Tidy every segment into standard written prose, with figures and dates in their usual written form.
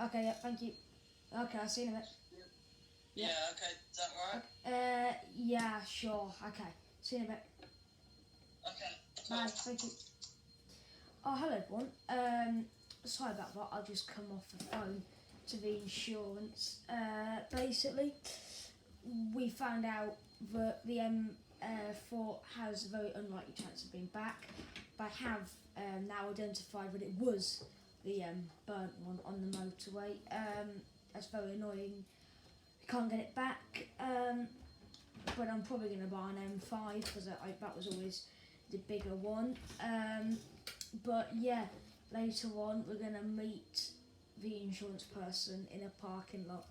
Okay, yeah, thank you. Okay, I'll see you in a bit. Yeah, Yeah. okay, is that right? Yeah, sure. Okay, see you in a bit. Okay, Bye. cool. Thank you. Oh, hello, everyone. Sorry about that. I'll just come off the phone to the insurance. Basically, we found out that the M4 has a very unlikely chance of being back, but I have now identified that it was the burnt one on the motorway. That's very annoying. We can't get it back, but I'm probably going to buy an M5 because that was always the bigger one. But yeah, later on we're going to meet the insurance person in a parking lot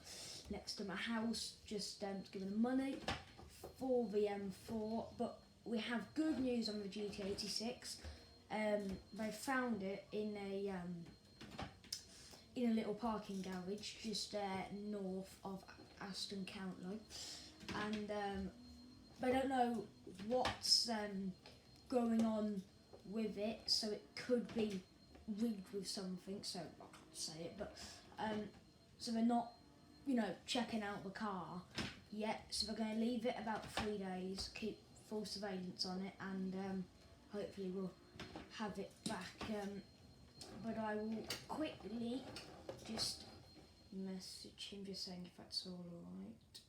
next to my house, just to give them money for the M4. But we have good news on the GT86. They found it in a little parking garage just north of Aston County, and they don't know what's going on with it, so it could be rigged with something. So I can't say it, but so they're not, checking out the car yet. So they're going to leave it about 3 days, keep full surveillance on it, and hopefully we'll have it back. But I will quickly just message him, just saying if that's all right.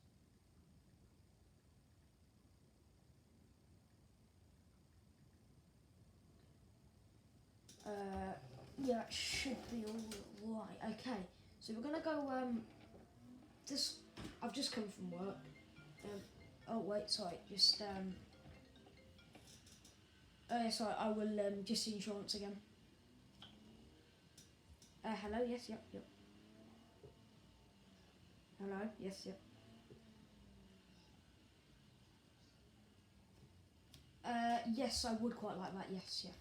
Yeah, it should be all right. Okay, so we're gonna go. Just I've just come from work. Oh wait, sorry. Just yeah, sorry. I will just insurance again. Hello. Yes. Yep. Yep. Hello. Yes. Yep. Yes, I would quite like that. Yes. Yeah.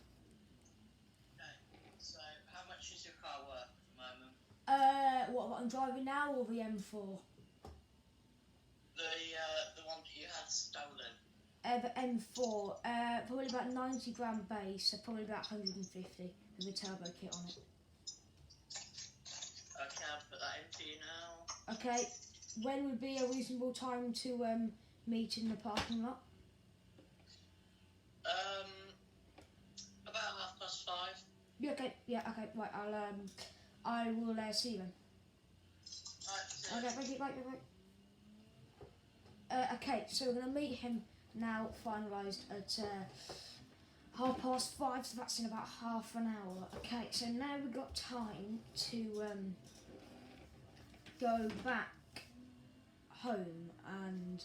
Okay, so how much is your car worth at the moment? What I'm driving now or the M4? The one that you had stolen. The M4, probably about 90 grand base, so probably about 150 with a turbo kit on it. Okay, I'll put that in for you now. Okay, when would be a reasonable time to meet in the parking lot? Um, about 5:30. Yeah, okay, yeah, okay, right, I will see you then. Alright, Okay, thank you, right, right. Okay, so we're going to meet him now, finalised at 5:30, so that's in about half an hour. Okay, so now we've got time to go back home and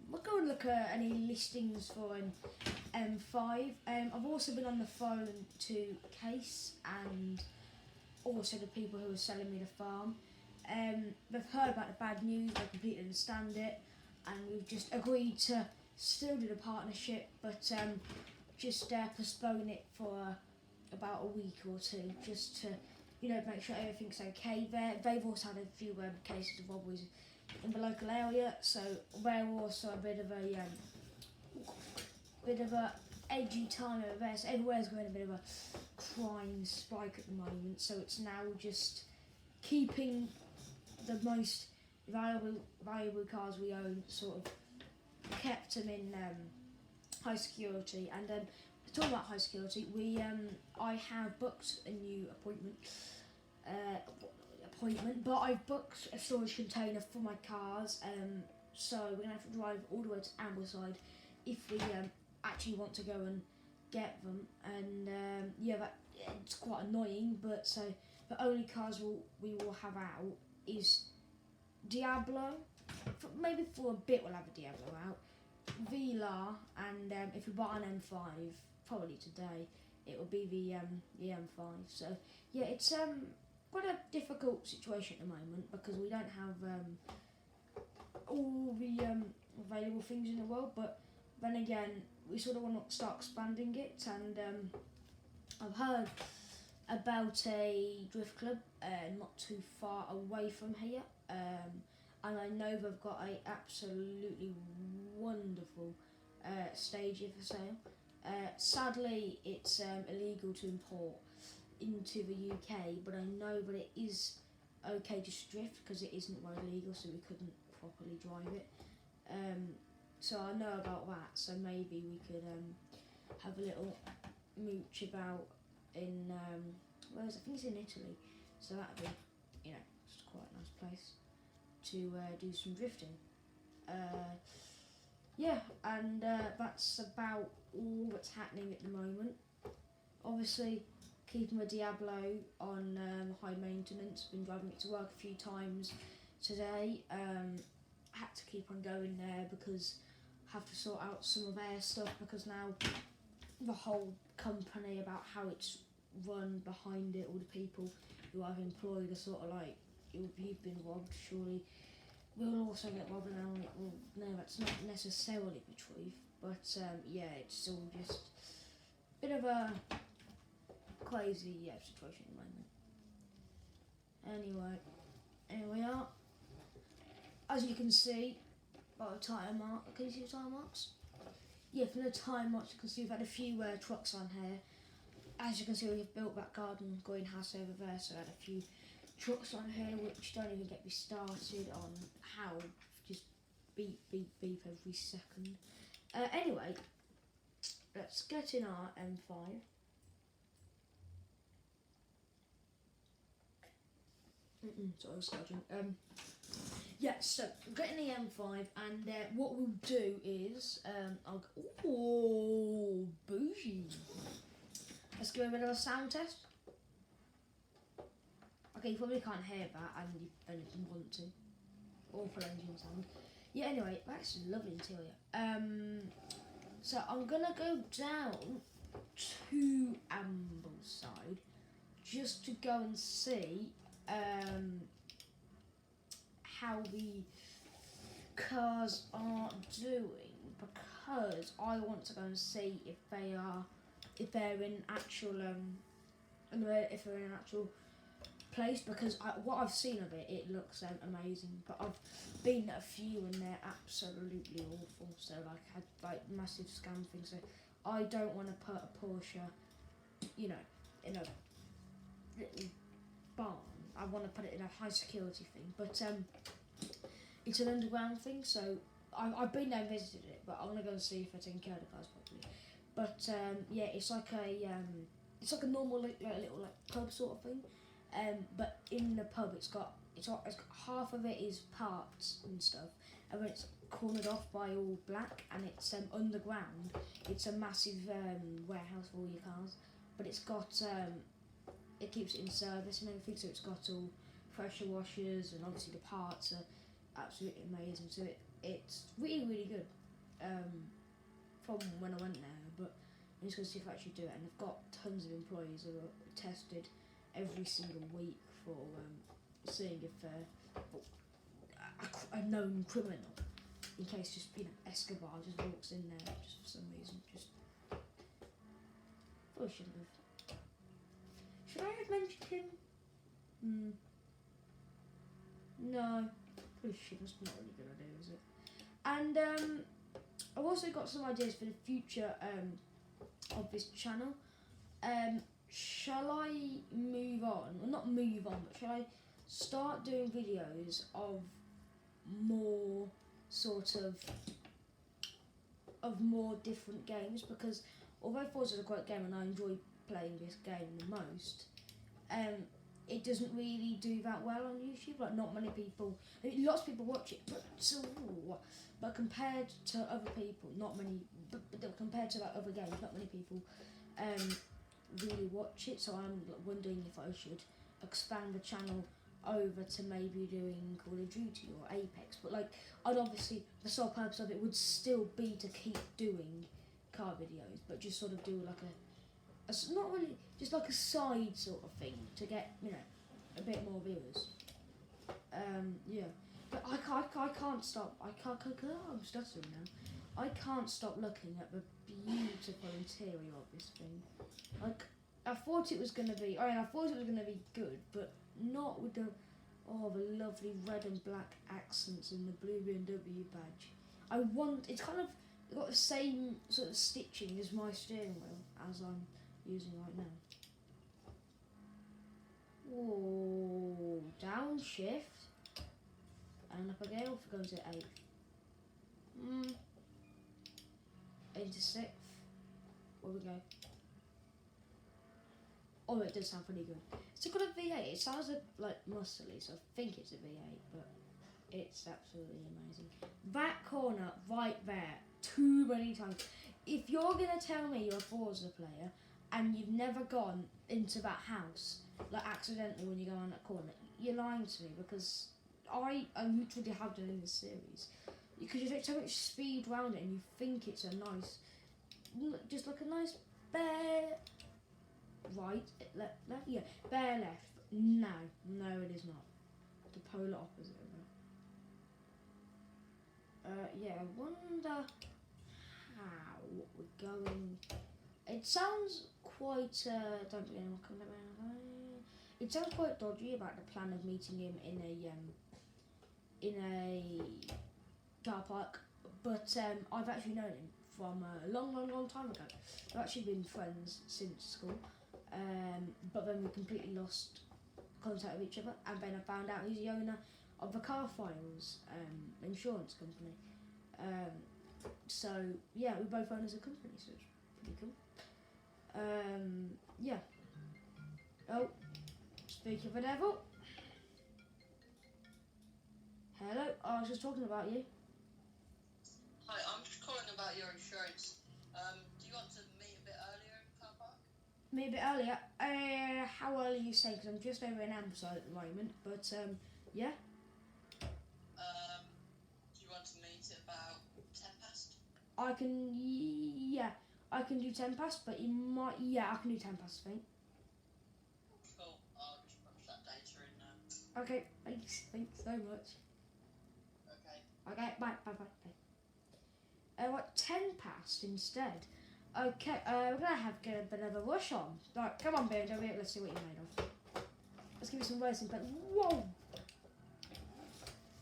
we'll go and look at any listings for an M5. I've also been on the phone to Case and also the people who are selling me the farm. They've heard about the bad news, they completely understand it, and we've just agreed to still do the partnership, but just postpone it for about a week or two, just to make sure everything's okay. They've also had a few cases of robberies in the local area, so they're also a bit of a edgy time over there. So everywhere's going a bit of a crime spike at the moment. So it's now just keeping the most valuable cars we own, sort of kept them in high security. And talking about high security, I have booked a new uh, appointment, but I've booked a storage container for my cars. So we're gonna have to drive all the way to Ambleside if we actually want to go and get them. And yeah, it's quite annoying. But so the only cars we will have out is Diablo. Maybe for a bit we'll have a Diablo out. Vila, and if we buy an M5, probably today, it will be the M5. So yeah, it's quite a difficult situation at the moment because we don't have all the available things in the world. But then again, we sort of want to start expanding it, and I've heard about a drift club not too far away from here, and I know they've got a absolutely wonderful stage for sale. Sadly, it's illegal to import, into the UK, but I know that it is okay to drift because it isn't road legal, so we couldn't properly drive it. So I know about that, so maybe we could have a little mooch about in I think it's in Italy, so that'd be, you know, just quite a nice place to do some drifting. Yeah, and that's about all that's happening at the moment. Obviously, keeping my Diablo on high maintenance. Been driving it to work a few times today. Had to keep on going there because I have to sort out some of their stuff, because now the whole company, about how it's run behind it, all the people who I've employed are sort of like, you've been robbed, surely we'll also get robbed now. Well, no, that's not necessarily the truth, but yeah, it's all just a bit of a crazy situation at the moment. Anyway, here we are. As you can see by the tyre mark, can you see the tyre marks? Yeah, from the tyre marks you can see we've had a few trucks on here. As you can see, we've built that garden greenhouse over there, so I had a few trucks on here which don't even get me started on how just beep beep beep every second. Anyway, let's get in our M5. Sorry, I was scratching. Yeah, so I'm getting the M5, and what we'll do is I'll bougie. Let's give a bit of a sound test. Okay, you probably can't hear that, and you want to. Awful engine sound. Yeah, anyway, that's a lovely interior. So I'm gonna go down to Ambleside just to go and see how the cars are doing, because I want to go and see if they're in actual if they're in an actual place, because what I've seen of it looks amazing, but I've been at a few and they're absolutely awful. So like had like massive scam things. So I don't want to put a Porsche, you know, in a little barn. I want to put it in a high security thing, but it's an underground thing. So I've been there and visited it, but I want to go and see if I can care the cars properly. But yeah, it's like a normal little pub sort of thing. But in the pub, it's got half of it is parts and stuff, and then it's cornered off by all black, and it's underground. It's a massive warehouse for all your cars, but it's got it keeps it in service and everything, so it's got all pressure washers, and obviously the parts are absolutely amazing. So it's really good from when I went there, but I'm just going to see if I actually do it. And they've got tons of employees who are tested every single week for seeing if a known criminal, in case just, you know, Escobar just walks in there just for some reason. Just probably shouldn't have. Should I have mentioned him? No, probably shouldn't. It's not really a good idea, is it? And I've also got some ideas for the future of this channel. Shall I move on? Well, not move on, but shall I start doing videos of more more different games? Because although Forza is a great game and I enjoy playing this game the most, it doesn't really do that well on YouTube. Like, not many people, I mean, lots of people watch it, but compared to other people, not many. But compared to like other games, not many people really watch it. So I'm wondering if I should expand the channel over to maybe doing Call of Duty or Apex. But like, I'd obviously, the sole purpose of it would still be to keep doing car videos, but just sort of do like not really, just like a side sort of thing to get, you know, a bit more viewers. Yeah, but I can't stop. I'm stuttering now. I can't stop looking at the beautiful interior of this thing. Like, I thought it was gonna be good, but not with the lovely red and black accents and the blue BMW badge. It's kind of got the same sort of stitching as my steering wheel as I'm using right now. Whoa, downshift. And up again, if it goes to 8th. 8 to 6th. Where we go? Oh, it does sound pretty good. It's a good V8. It sounds like muscly, so I think it's a V8, but it's absolutely amazing. That corner right there, too many times. If you're gonna tell me you're a Forza player and you've never gone into that house, like accidentally when you go on that corner, you're lying to me, because I literally have done in this series. Because you take so much speed around it and you think it's a nice, just like a nice bare right, left, yeah, bare left. No, it is not. The polar opposite of it. Yeah, I wonder how we're going. It sounds quite, don't get anyone come down. It sounds quite dodgy about the plan of meeting him in a car park, but I've actually known him from a long time ago. We've actually been friends since school, but then we completely lost contact with each other, and then I found out he's the owner of the Car Files insurance company. So yeah, we both own as a company, so it's pretty cool. Yeah. Oh, speak of the devil. Hello, I was just talking about you. Hi, I'm just calling about your insurance. Do you want to meet a bit earlier in the car park? Maybe a bit earlier. How early you say? Because I'm just over in Ambleside at the moment. But yeah. Do you want to meet at about 10 past? I can. Yeah, I can do 10 past. But you might. Yeah, I can do 10 past. I think. Cool. I'll just punch that data in now. Okay. Thanks so much. Okay. Okay. Bye. What? 10 past instead. Okay. We're gonna have to get a bit of a rush on. Right. Come on, BMW. Let's see what you're made of. Let's give you some racing. But whoa.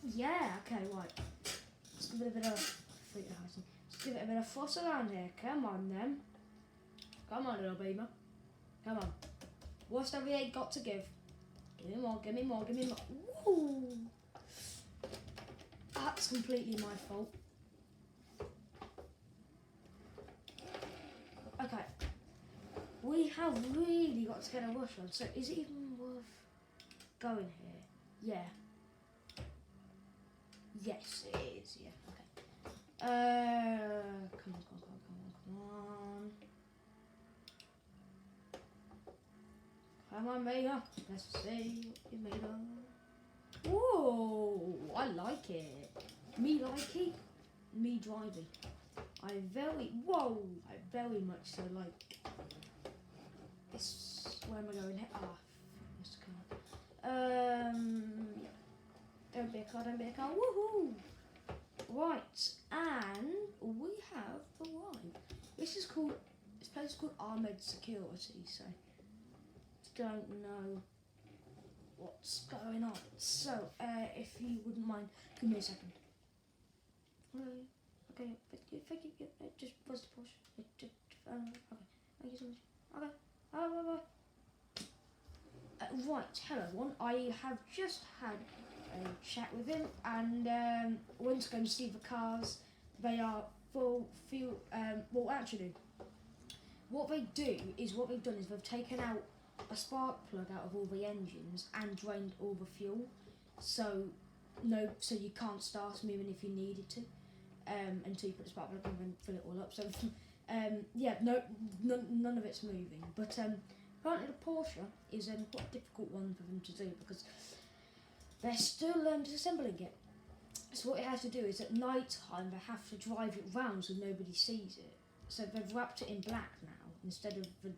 Yeah. Okay. Right. Let's give it a bit of. Let's give it a bit of fuss around here. Come on, then. Come on, little beamer. Come on. What's the V8 got to give? Give me more. Woo! That's completely my fault. Okay. We have really got to get a rush on. So is it even worth going here? Yeah. Yes, it is. Yeah. Okay. Come on. Come on, Mega. Let's see what you made of. Whoa! I like it. Me like it. Me driving. I very much so like this. Where am I going? Missed a car. Yeah. Don't be a car. Woohoo! Right, and we have arrived. This place is called Ahmed Security, so don't know what's going on. So, if you wouldn't mind, give me a second. Okay, thank you. Just was the push. Okay, thank you so much. Okay, bye. Right, hello everyone. I have just had a chat with him, and went to go and see the cars. They are full fuel. Well, actually, what they've done is they've taken out a spark plug out of all the engines and drained all the fuel. So you can't start them even if you needed to, until you put the spark plug in and fill it all up. So yeah, none of it's moving. But apparently the Porsche is quite a difficult one for them to do because they're still disassembling it. So what it has to do is at night time they have to drive it round so nobody sees it. So they've wrapped it in black now instead of the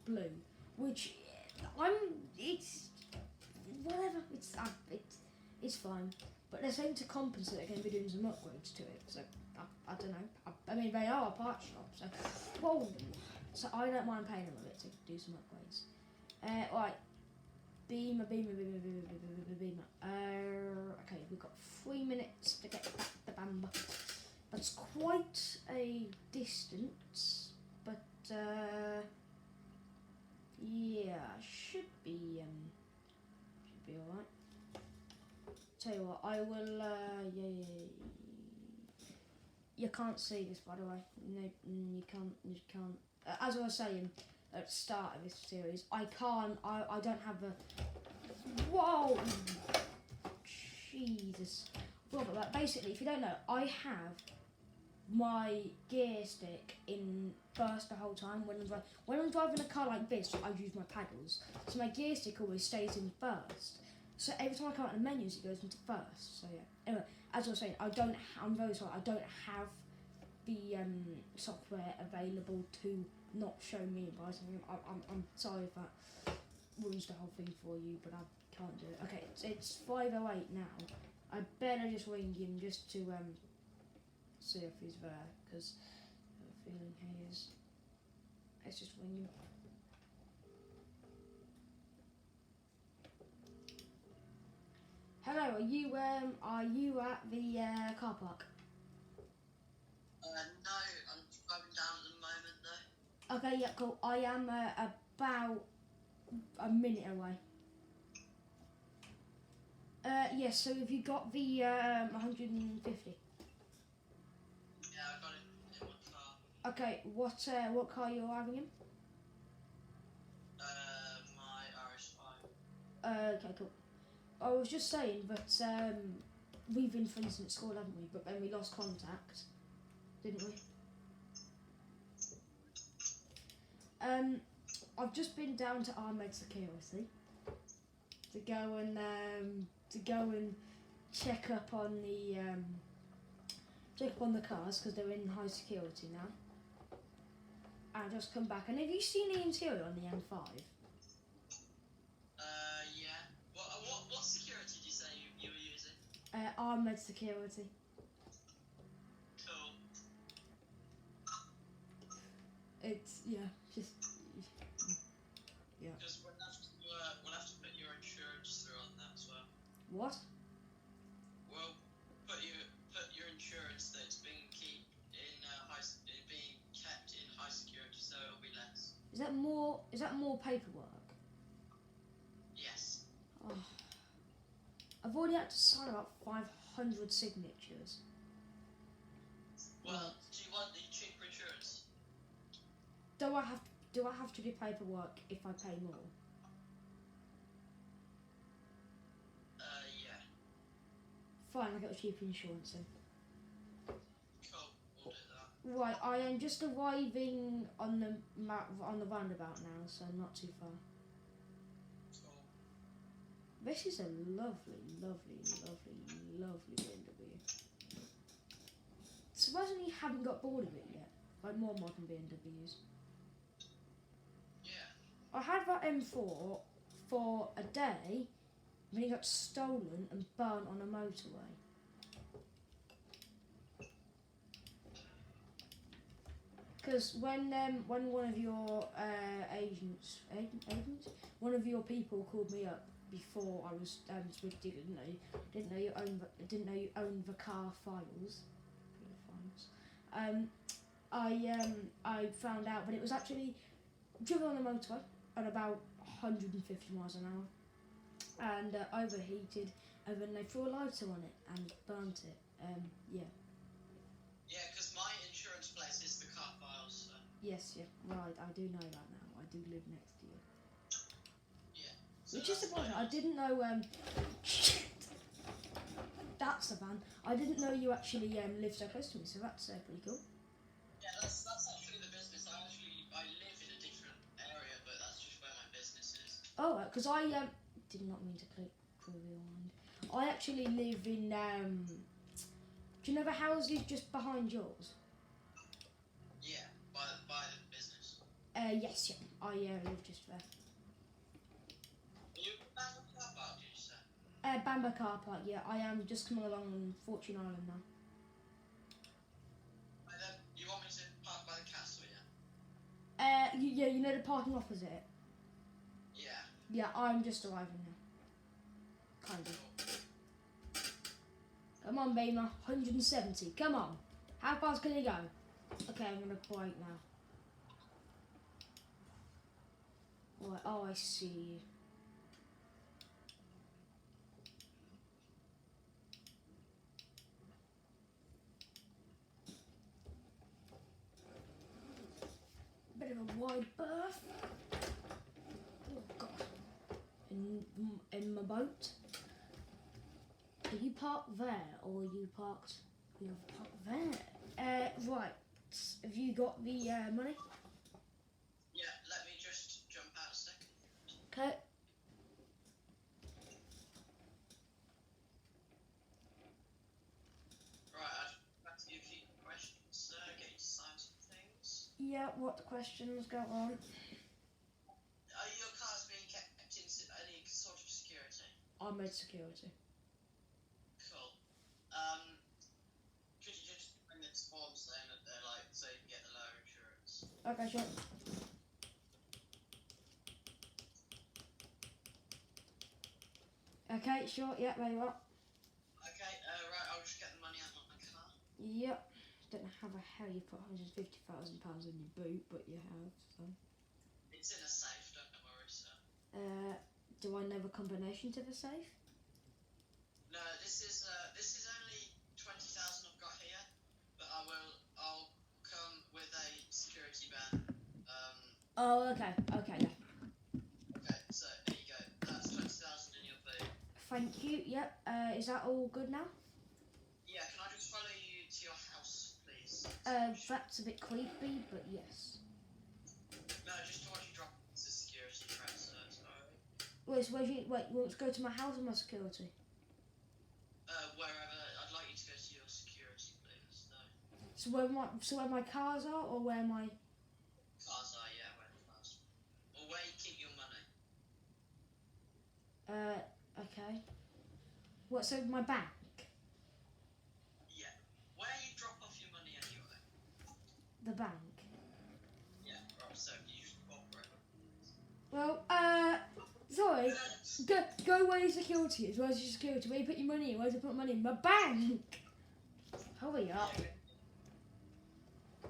blue, which it's whatever. It's fine. But they're saying to compensate, they're going to be doing some upgrades to it. So I don't know. I mean they are a part shop, so whoa. So I don't mind paying them a bit to do some upgrades. Right. Beamer. Okay, we've got 3 minutes to get back to Bamber. That's quite a distance, but Yeah, should be alright. Tell you what, I will. Yeah. You can't see this, by the way. No, you can't. You can't. As I was saying at the start of this series, I can't. I don't have a. Whoa! Jesus. But basically, if you don't know, I have my gear stick in first the whole time. When I'm driving a car like this, I use my paddles. So my gear stick always stays in first. So every time I come out of the menus, it goes into first. So yeah. Anyway, as I was saying, I'm very sorry. I don't have the software available to not show me inviting him. I'm sorry if that ruins the whole thing for you, but I can't do it. Okay, it's 5:08 now. I better just ring him just to see if he's there, because I have a feeling he is. Let's just ring him. Hello, are you at the car park? No, I'm driving down at the moment though. Okay, yeah, cool. I am about a minute away. Yes, so have you got the 150? Yeah, I got it in my car. Okay, what car you're having in? My RS5. Okay, cool. I was just saying that we've been friends since school, haven't we? But then we lost contact, didn't we? I've just been down to Ahmed Security to go and check up on the cars because they're in high security now. I just come back. And have you seen the interior on the M5? Yeah. What security did you say you were using? Ahmed Security. Cool. It's just yeah. Because we'll have to put your insurance through on that as well. What? Well, put your insurance that it's being being kept in high security, so it'll be less. Is that more paperwork? Yes. Oh. I've already had to sign about 500 signatures. Well, do you want the cheaper insurance? Do I have to do paperwork if I pay more? Yeah. Fine, I got cheaper insurance then. Cool. We'll do that. Right, I am just arriving on the roundabout now, so not too far. Cool. This is a lovely BMW. Surprisingly, you haven't got bored of it yet. Like more modern BMWs. Yeah. I had that M4 for a day, then it got stolen and burnt on a motorway. Because when one of your agents, one of your people called me up before I was didn't know you owned the car files. I found out, but it was actually driven on the motorway at about 150 miles an hour, and overheated, and then they threw a lighter on it and burnt it. Yeah. Yeah, because my insurance place is the car files. So. Yes, yeah, right. I do know that now. I do live next to you. Yeah. So Which is surprising. I didn't know. That's the van. I didn't know you actually lived so close to me. So that's pretty cool. Yeah, that's actually the business. I live in a different area, but that's just where my business is. Oh, because I did not mean to click rewind. I actually live in. Do you know the houses just behind yours? Yeah, by the business. Yes, yeah. I live just there. Are you at the car park, did you say? Bamba car park. Yeah, I am just coming along on Fortune Island now. And then you want me to park by the castle, yeah? Yeah, you know the parking opposite it? Yeah. Yeah, I'm just arriving now. Kind of. Come on, Beamer. 170. Come on. How fast can you go? Okay, I'm going to brake now. Right, oh, I see. Bit of a wide berth. Oh god. In my boat. Are you parked there or are you parked? You're parked there. Right. Have you got the money? Yeah, let me just jump out a second. Okay. Right, I'd like to give you questions, get you to sign some things. Yeah, what questions go on? Are your cars being kept in any sort of security? Armoured security. Cool. Could you just bring this form saying that they're like, so you can get the lower insurance? Okay, sure. Okay, sure, yeah, there you are. Okay, right, I'll just get the money out of my car. Yep. Don't know how the hell you put £150,000 in your boot, but you have, so. It's in a safe, don't worry, sir. Do I know the combination to the safe? No, this is only 20,000 I've got here, but I'll come with a security ban. Oh, okay, yeah. Okay, so there you go. That's 20,000 in your boot. Thank you, yep. Is that all good now? Yeah, can I just follow you to your house, please? That's a bit creepy, but yes. No, just to watch you drop the security threat, sir. Sorry. Wait, you want to go to my house or my security? Wherever. I'd like you to go to your security, please. So where my cars are, or where my... Cars are, yeah, where the cars. Or where you keep your money. Okay. What, so my bank? Yeah. Where you drop off your money anyway. The bank? Yeah, right, so you just cooperate. Well, sorry. Go where your security is. Where's your security? Where you put your money in? Where's you put money in? My bank! Hurry up. Yeah.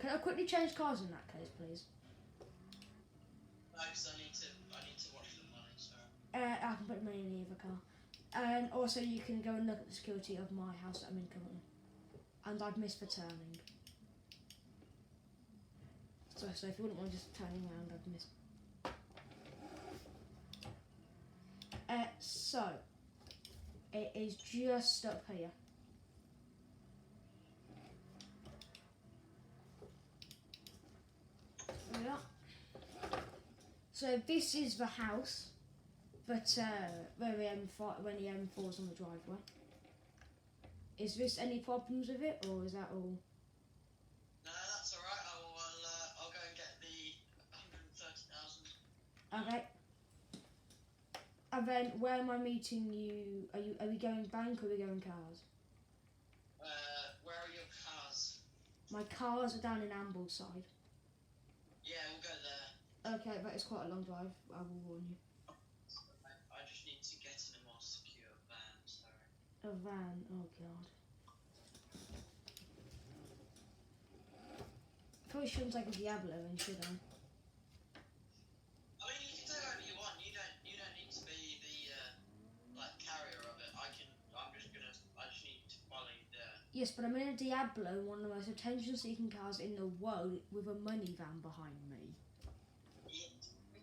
Can I quickly change cars in that case, please? No, because I need to watch the money, sorry. I can put money in the other car. And also you can go and look at the security of my house that I'm in currently. And I've missed the turning. So if you wouldn't mind just turning around, I've missed. So it is just up here. Yeah. So this is the house, but where the M5, when the M4's on the driveway. Is this any problems with it, or is that all? No, that's alright. I'll go and get the 130,000. Okay. And then where am I meeting you? Are we going bank or are we going cars? Where are your cars? My cars are down in Ambleside. Yeah, we'll go there. Okay, that is quite a long drive. I will warn you. I just need to get in a more secure van, sorry. A van. Oh god. Probably shouldn't take a Diablo then, should I? I mean, you can take whatever you want. You don't need to be the carrier of it. I just need to follow you there. Yes, but I'm in a Diablo, one of the most attention-seeking cars in the world, with a money van behind me. It's the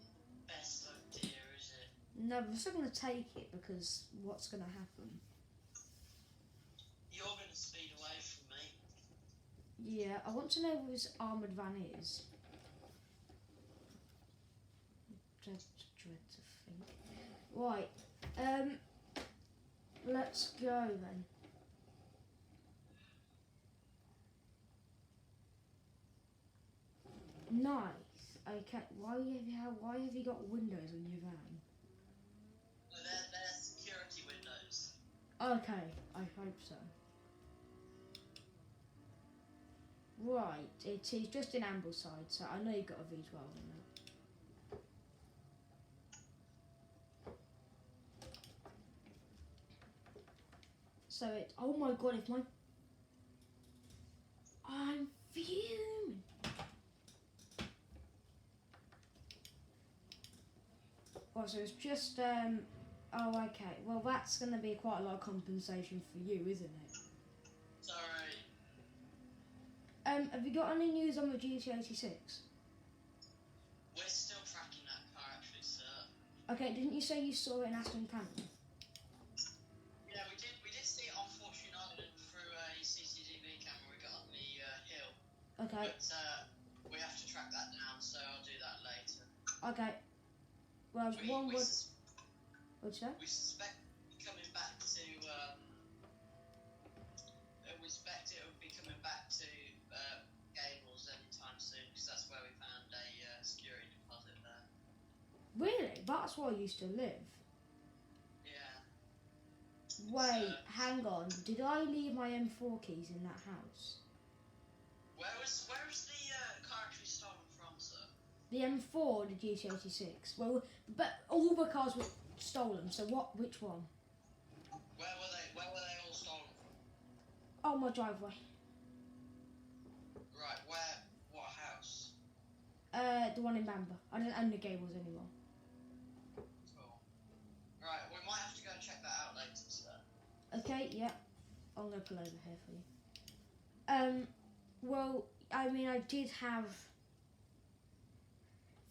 best idea, is it? No, I'm still going to take it because what's going to happen? You're going to speed away from me. Yeah, I want to know where this armoured van is. Dread to think. Right, let's go then. Nice. Okay, why have you got windows on your van? They're security windows. Okay, I hope so. Right, it is just in Ambleside, so I know you've got a V12 in there. So it, oh my god, if my, I'm fuming. so it's just oh, okay. Well, that's going to be quite a lot of compensation for you, isn't it? Sorry. Have you got any news on the GT86? We're still tracking that car, actually, sir. Okay, didn't you say you saw it in Aston Canton? Yeah, we did. We did see it on Fortune Island through a CCTV camera we got on the hill. Okay. But we have to track that down, so I'll do that later. Okay. Well, one would. What's that? We suspect coming back to. We suspect it will be coming back to Gables anytime soon, because that's where we found a security deposit there. Really? That's where I used to live. Yeah. Wait, hang on. Did I leave my M4 keys in that house? Where was the car actually stolen from, sir? The M4 or the GT86? Well, but all the cars were stolen, so which one? Where were they all stolen from? Oh, my driveway. Right, what house? The one in Bamber. I don't own the Gables anymore. Cool. Right, we might have to go and check that out later, sir. Okay, yeah. I'm going to pull over here for you. Well, I mean, I did have...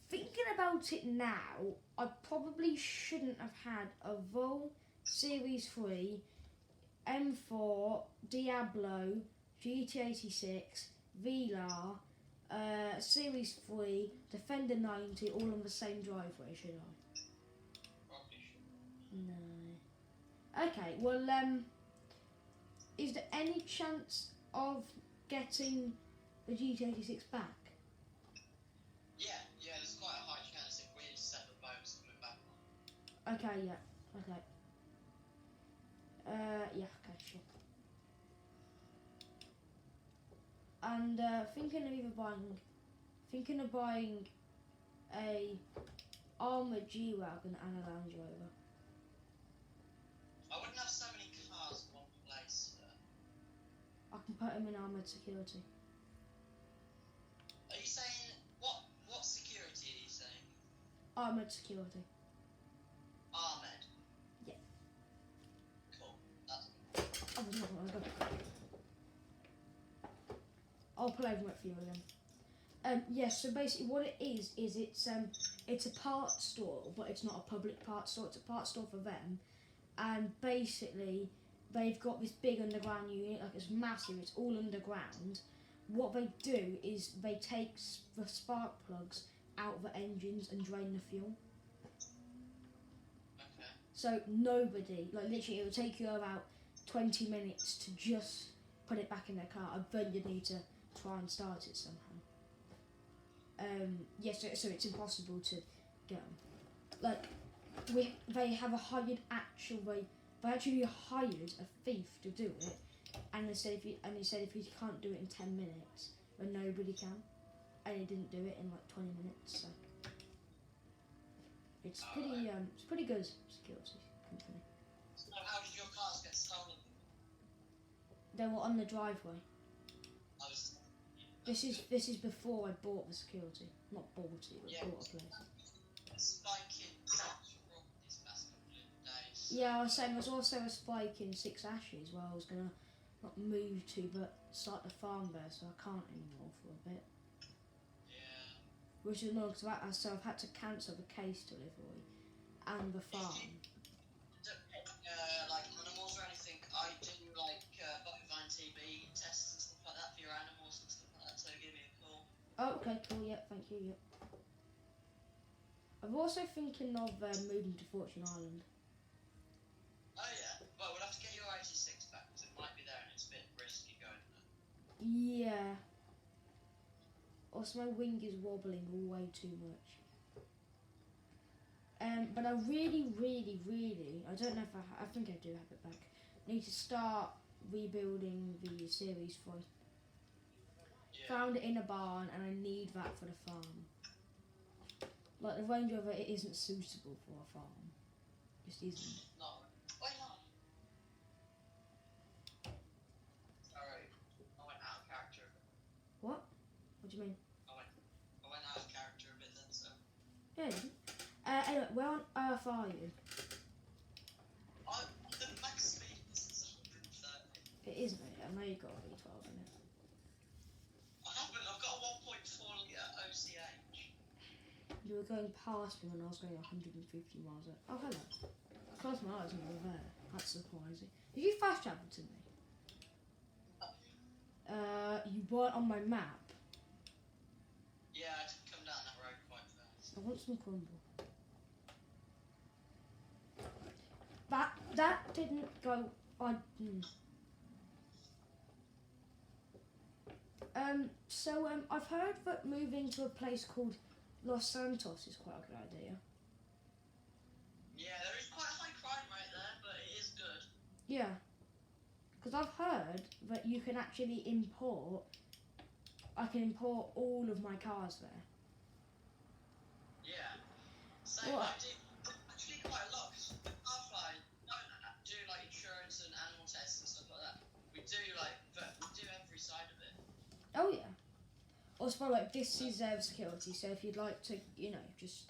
Thinking about it now, I probably shouldn't have had a Vol Series 3, M4, Diablo, GT86, VLAR, Series 3, Defender 90, all on the same driveway, should I? Probably should. No. Okay, well, is there any chance of getting the GT86 back? Yeah, there's quite a high chance if we set the boats coming back on. Okay, yeah, okay. Yeah, okay, sure. And thinking of buying a armoured G-Wagon and a Land Rover. I wouldn't have so many cars in one place, sir. I can put them in armoured security. Are you saying what security are you saying? Armoured security. Ahmed. Yeah. Cool. That's Oh, there's not one. I'll pull over it for you again. Yes, so basically what it is it's a parts store, but it's not a public parts store, it's a parts store for them. And basically they've got this big underground unit, like it's massive, it's all underground. What they do is they take the spark plugs out of the engines and drain the fuel. okay. So nobody, like literally it will take you about 20 minutes to just put it back in their car, and then you need to try and start it somehow. Yes, so it's impossible to get them. Like, they have they actually hired a thief to do it, and they said if you can't do it in 10 minutes, then nobody can, and he didn't do it in like 20 minutes. So it's pretty good security company. So how did your cars get stolen? They were on the driveway. I was. This is before I bought the security. Not bought it, but bought a place. Spike in these past couple of days. Yeah, I was saying there's also a spike in 6 Ashes where I was gonna not move to, but start the farm there, so I can't anymore for a bit. Yeah. Which is annoying, so I've had to cancel the case delivery and the farm. Like animals or anything, I do like bovine TB tests and stuff like that for your animals and stuff like that, so give me a call. Oh, okay, cool, yeah, thank you, yeah. I'm also thinking of moving to Fortune Island. Oh yeah, well we'll have to get your 86 back, because it might be there and it's a bit risky going there. Yeah. Also, my wing is wobbling way too much. But I really, I don't know if I think I do have it back. Need to start rebuilding the Series 3. Yeah. Found it in a barn and I need that for the farm. Like the Range Rover, it isn't suitable for a farm. Just isn't. No. Why not? Sorry, I went out of character. What? What do you mean? I went out of character a bit then, so. Yeah. Anyway, where on earth are you? The max speed is 130. It isn't it? I know you got a V12 in it. I haven't. I've got a 1.4 litre OCH. You were going past me when I was going 150 miles. Oh, hello. Close my eyes and you were there. That's surprising. Did you fast travel to me? You weren't on my map. Yeah, I did come down that road quite fast. I want some crumble. That didn't go. I've heard that moving to a place called Los Santos is quite a good idea. Yeah, there is quite a high crime rate there, but it is good. Yeah. Because I've heard that you can actually import. I can import all of my cars there. Yeah. So What? I do actually quite a lot because Firefly don't do like insurance and animal tests and stuff like that. We do every side of it. Oh yeah. Also, like this is security, so if you'd like to, just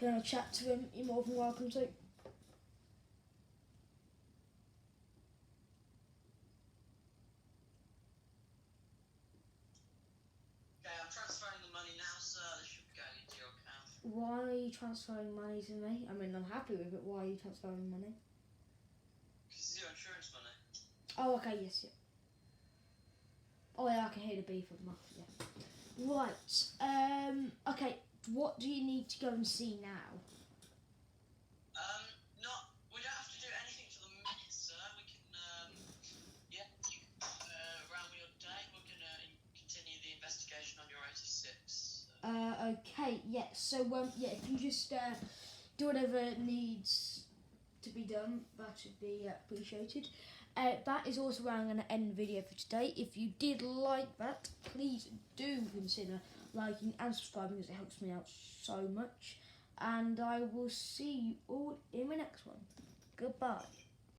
go and chat to him, you're more than welcome to. Okay, I'm transferring the money now, sir. This should be going into your account. Why are you transferring money to me? I mean, I'm happy with it. Why are you transferring money? Because it's your insurance money. Oh, okay, yes, yeah. Oh, yeah, I can hear the beef of the muff, yeah. Right, okay, what do you need to go and see now? We don't have to do anything for the minute, sir. We can, you can, around your day, we're going to continue the investigation on your 86. Okay, yeah, so, if you just, do whatever needs to be done, that should be appreciated. That is also where I'm going to end the video for today. If you did like that, please do consider liking and subscribing as it helps me out so much. And I will see you all in my next one. Goodbye.